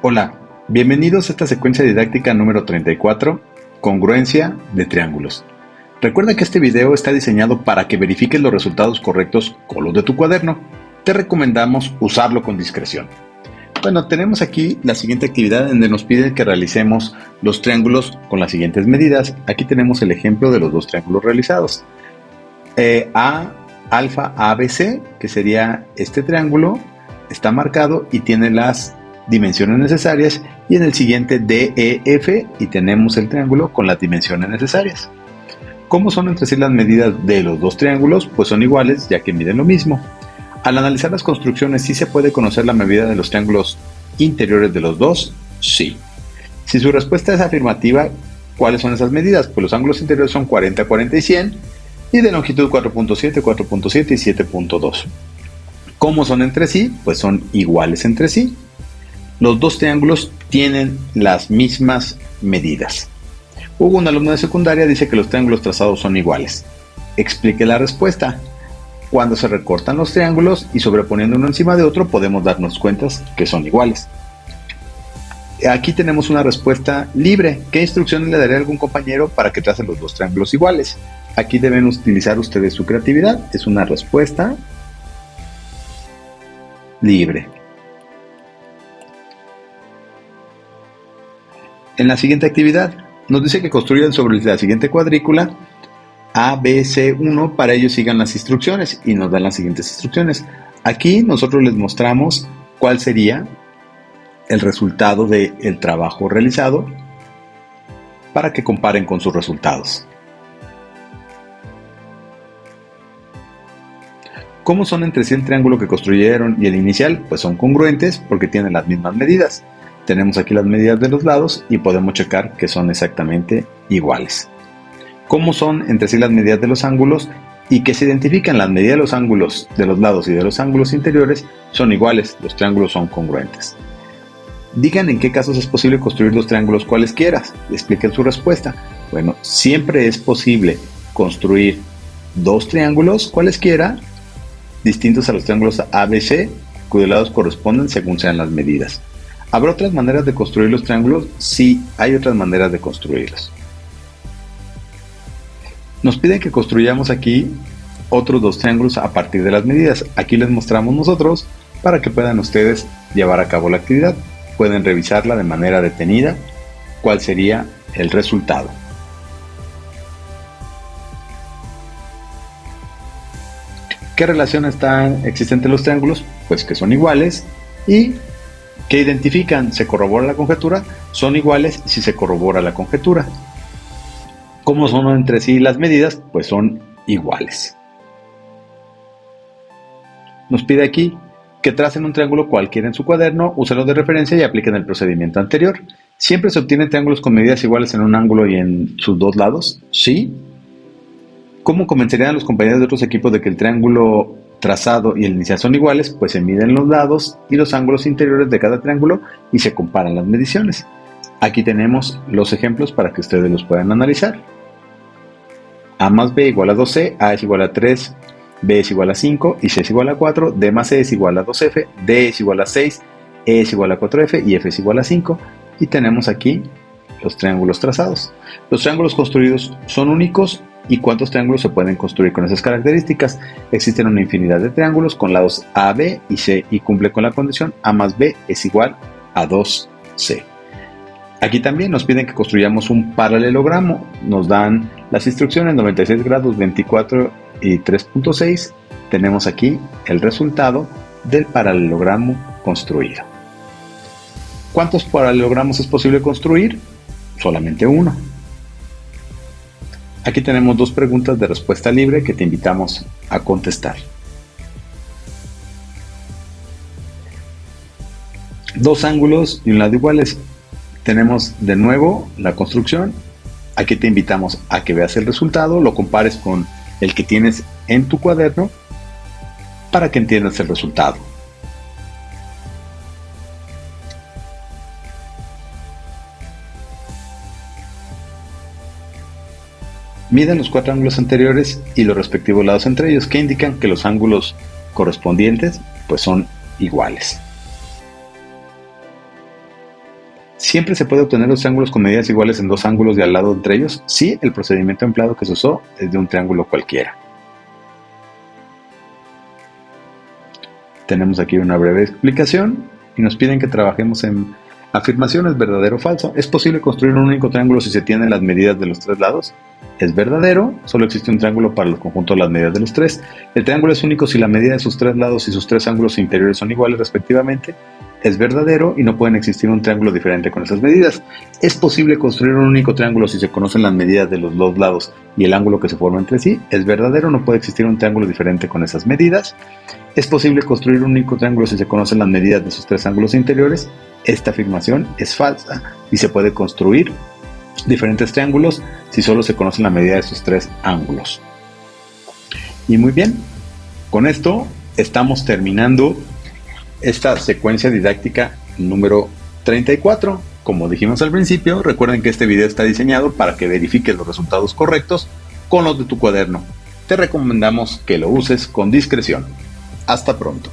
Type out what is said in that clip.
Hola, bienvenidos a esta secuencia didáctica número 34, Congruencia de triángulos. Recuerda que este video está diseñado para que verifiques los resultados correctos con los de tu cuaderno. Te recomendamos usarlo con discreción. Bueno, tenemos aquí la siguiente actividad donde nos piden que realicemos los triángulos con las siguientes medidas. Aquí tenemos el ejemplo de los dos triángulos realizados. Alfa ABC, que sería este triángulo, está marcado y tiene las dimensiones necesarias, y en el siguiente DEF y tenemos el triángulo con las dimensiones necesarias. ¿Cómo son entre sí las medidas de los dos triángulos? Pues son iguales, ya que miden lo mismo. Al analizar las construcciones, ¿sí se puede conocer la medida de los triángulos interiores de los dos? Sí. Si su respuesta es afirmativa, ¿cuáles son esas medidas? Pues los ángulos interiores son 40, 40 y 100, y de longitud 4.7, 4.7 y 7.2. ¿Cómo son entre sí? Pues son iguales entre sí. Los dos triángulos tienen las mismas medidas. Hugo, un alumno de secundaria, dice que los triángulos trazados son iguales. Explique la respuesta. Cuando se recortan los triángulos y sobreponiendo uno encima de otro, podemos darnos cuenta que son iguales. Aquí tenemos una respuesta libre. ¿Qué instrucciones le daré a algún compañero para que trace los dos triángulos iguales? Aquí deben utilizar ustedes su creatividad. Es una respuesta libre. En la siguiente actividad, nos dice que construyan sobre la siguiente cuadrícula ABC1, para ello sigan las instrucciones y nos dan las siguientes instrucciones. Aquí nosotros les mostramos cuál sería el resultado del trabajo realizado para que comparen con sus resultados. ¿Cómo son entre sí el triángulo que construyeron y el inicial? Pues son congruentes porque tienen las mismas medidas. Tenemos aquí las medidas de los lados y podemos checar que son exactamente iguales. ¿Cómo son entre sí las medidas de los ángulos? Y que se identifican las medidas de los ángulos de los lados y de los ángulos interiores son iguales, los triángulos son congruentes. Digan en qué casos es posible construir los triángulos cualesquiera. Expliquen su respuesta. Bueno, siempre es posible construir dos triángulos cualesquiera distintos a los triángulos ABC, cuyos lados corresponden según sean las medidas. ¿Habrá otras maneras de construir los triángulos? Sí, hay otras maneras de construirlos. Nos piden que construyamos aquí otros dos triángulos a partir de las medidas. Aquí les mostramos nosotros para que puedan ustedes llevar a cabo la actividad. Pueden revisarla de manera detenida, cuál sería el resultado. ¿Qué relación existe entre los triángulos? Pues que son iguales. ¿Y qué identifican? ¿Se corrobora la conjetura? Son iguales si se corrobora la conjetura. ¿Cómo son entre sí las medidas? Pues son iguales. Nos pide aquí que tracen un triángulo cualquiera en su cuaderno, úsenlo de referencia y apliquen el procedimiento anterior. ¿Siempre se obtienen triángulos con medidas iguales en un ángulo y en sus dos lados? Sí. ¿Cómo convencerían a los compañeros de otros equipos de que el triángulo trazado y el inicial son iguales? Pues se miden los lados y los ángulos interiores de cada triángulo y se comparan las mediciones. Aquí tenemos los ejemplos para que ustedes los puedan analizar. A más B igual a 2C, A es igual a 3, B es igual a 5 y C es igual a 4, D más C es igual a 2F, D es igual a 6, E es igual a 4F y F es igual a 5. Y tenemos aquí los triángulos trazados. Los triángulos construidos son únicos. ¿Y cuántos triángulos se pueden construir con esas características? Existen una infinidad de triángulos con lados A, B y C y cumple con la condición A más B es igual a 2C. Aquí también nos piden que construyamos un paralelogramo. Nos dan las instrucciones 96 grados, 24 y 3.6. Tenemos aquí el resultado del paralelogramo construido. ¿Cuántos paralelogramos es posible construir? Solamente uno. Aquí tenemos dos preguntas de respuesta libre que te invitamos a contestar. Dos ángulos y un lado iguales. Tenemos de nuevo la construcción. Aquí te invitamos a que veas el resultado, lo compares con el que tienes en tu cuaderno para que entiendas el resultado. Miden los cuatro ángulos anteriores y los respectivos lados entre ellos, que indican que los ángulos correspondientes pues son iguales. ¿Siempre se puede obtener los triángulos con medidas iguales en dos ángulos de al lado entre ellos? Sí, el procedimiento empleado que se usó es de un triángulo cualquiera. Tenemos aquí una breve explicación y nos piden que trabajemos en afirmaciones verdadero o falso. ¿Es posible construir un único triángulo si se tienen las medidas de los tres lados? Es verdadero, solo existe un triángulo para los conjuntos de las medidas de los tres. El triángulo es único si la medida de sus tres lados y sus tres ángulos interiores son iguales respectivamente. Es verdadero y no pueden existir un triángulo diferente con esas medidas. Es posible construir un único triángulo si se conocen las medidas de los dos lados y el ángulo que se forma entre sí. Es verdadero, no puede existir un triángulo diferente con esas medidas. Es posible construir un único triángulo si se conocen las medidas de sus tres ángulos interiores. Esta afirmación es falsa y se puede construir diferentes triángulos si solo se conocen la medida de sus tres ángulos. Y muy bien, con esto estamos terminando esta secuencia didáctica número 34. Como dijimos al principio, recuerden que este video está diseñado para que verifiques los resultados correctos con los de tu cuaderno. Te recomendamos que lo uses con discreción. Hasta pronto.